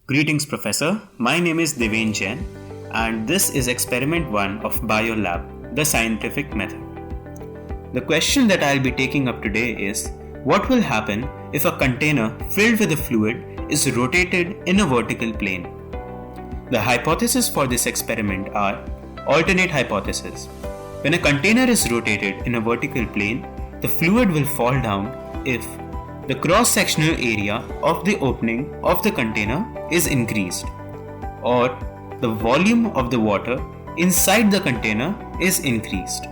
Greetings, Professor. My name is Deven Jain, and this is Experiment 1 of BioLab, the scientific method. The question that I'll be taking up today is, what will happen if a container filled with a fluid is rotated in a vertical plane? The hypotheses for this experiment are alternate hypothesis. When a container is rotated in a vertical plane, the fluid will fall down if the cross-sectional area of the opening of the container is increased, or the volume of the water inside the container is increased.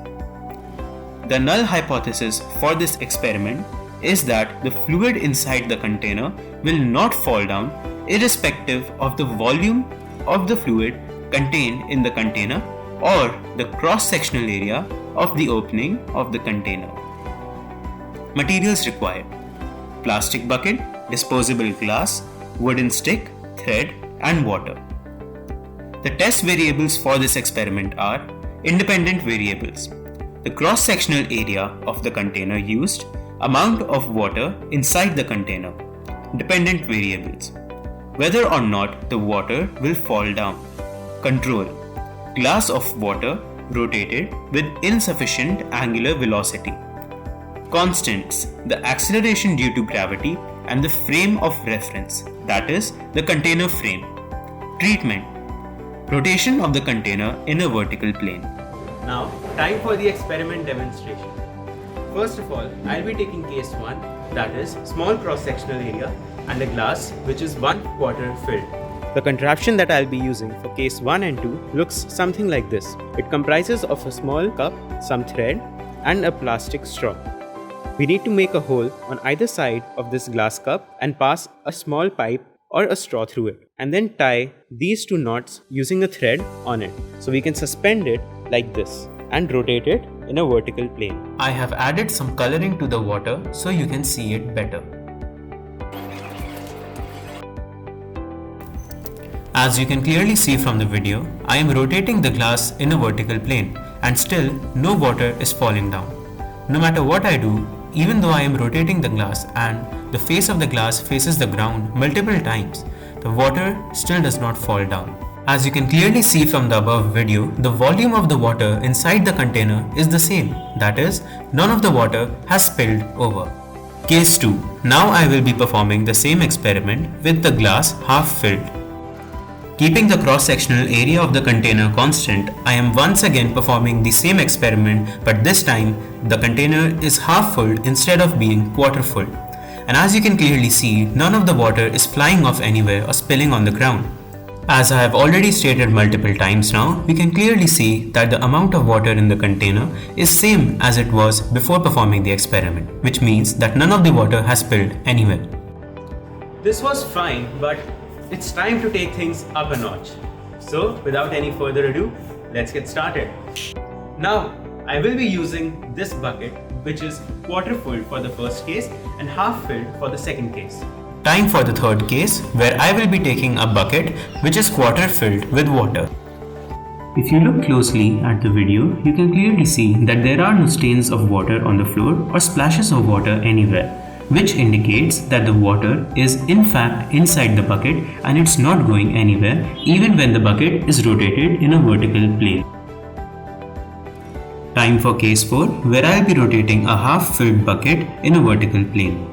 The null hypothesis for this experiment is that the fluid inside the container will not fall down irrespective of the volume of the fluid contained in the container or the cross-sectional area of the opening of the container. Materials required: plastic bucket, disposable glass, wooden stick, thread, and water. The test variables for this experiment are independent variables: the cross-sectional area of the container used, amount of water inside the container. Dependent variables: whether or not the water will fall down. Control: glass of water rotated with insufficient angular velocity. Constants: the acceleration due to gravity and the frame of reference, that is, the container frame. Treatment: rotation of the container in a vertical plane. Now, time for the experiment demonstration. First of all, I'll be taking case 1, that is, small cross-sectional area, and a glass which is 1/4 filled. The contraption that I'll be using for case 1 and 2 looks something like this. It comprises of a small cup, some thread, and a plastic straw. We need to make a hole on either side of this glass cup and pass a small pipe or a straw through it, and then tie these two knots using a thread on it, so we can suspend it like this and rotate it in a vertical plane. I have added some coloring to the water so you can see it better. As you can clearly see from the video, I am rotating the glass in a vertical plane and still no water is falling down. No matter what I do, even though I am rotating the glass and the face of the glass faces the ground multiple times, the water still does not fall down. As you can clearly see from the above video, the volume of the water inside the container is the same, that is, none of the water has spilled over. Case 2. Now I will be performing the same experiment with the glass half filled. Keeping the cross-sectional area of the container constant, I am once again performing the same experiment, but this time the container is half full instead of being quarter full. And as you can clearly see, none of the water is flying off anywhere or spilling on the ground. As I have already stated multiple times now, we can clearly see that the amount of water in the container is same as it was before performing the experiment, which means that none of the water has spilled anywhere. This was fine, but it's time to take things up a notch. So, without any further ado, let's get started. Now, I will be using this bucket, which is quarter full for the first case and half filled for the second case. Time for the third case, where I will be taking a bucket which is quarter filled with water. If you look closely at the video, you can clearly see that there are no stains of water on the floor or splashes of water anywhere, which indicates that the water is in fact inside the bucket and it's not going anywhere even when the bucket is rotated in a vertical plane. Time for case 4, where I will be rotating a half-filled bucket in a vertical plane.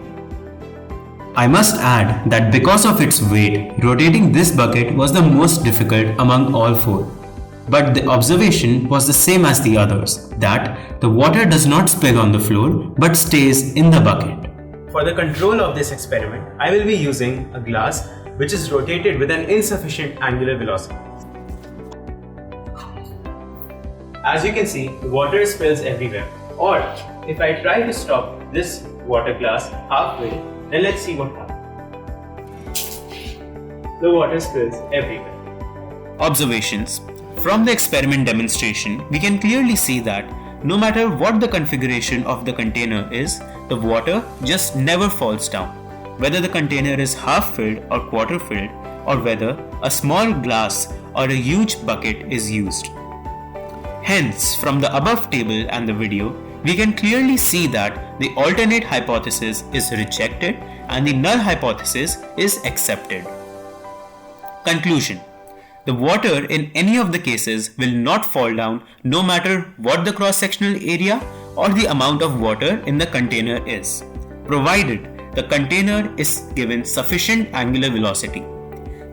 I must add that because of its weight, rotating this bucket was the most difficult among all 4. But the observation was the same as the others, that the water does not spill on the floor but stays in the bucket. For the control of this experiment, I will be using a glass which is rotated with an insufficient angular velocity. As you can see, the water spills everywhere. Or, if I try to stop this water glass halfway, then let's see what happens. The water spills everywhere. Observations. From the experiment demonstration, we can clearly see that no matter what the configuration of the container is, the water just never falls down. Whether the container is half filled or quarter filled, or whether a small glass or a huge bucket is used. Hence, from the above table and the video, we can clearly see that the alternate hypothesis is rejected and the null hypothesis is accepted. Conclusion. The water in any of the cases will not fall down no matter what the cross-sectional area or the amount of water in the container is, provided the container is given sufficient angular velocity.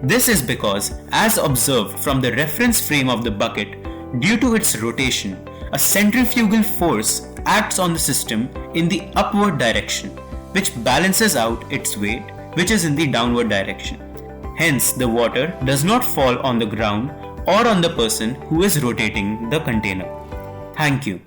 This is because, as observed from the reference frame of the bucket, due to its rotation, a centrifugal force acts on the system in the upward direction, which balances out its weight, which is in the downward direction. Hence, the water does not fall on the ground or on the person who is rotating the container. Thank you.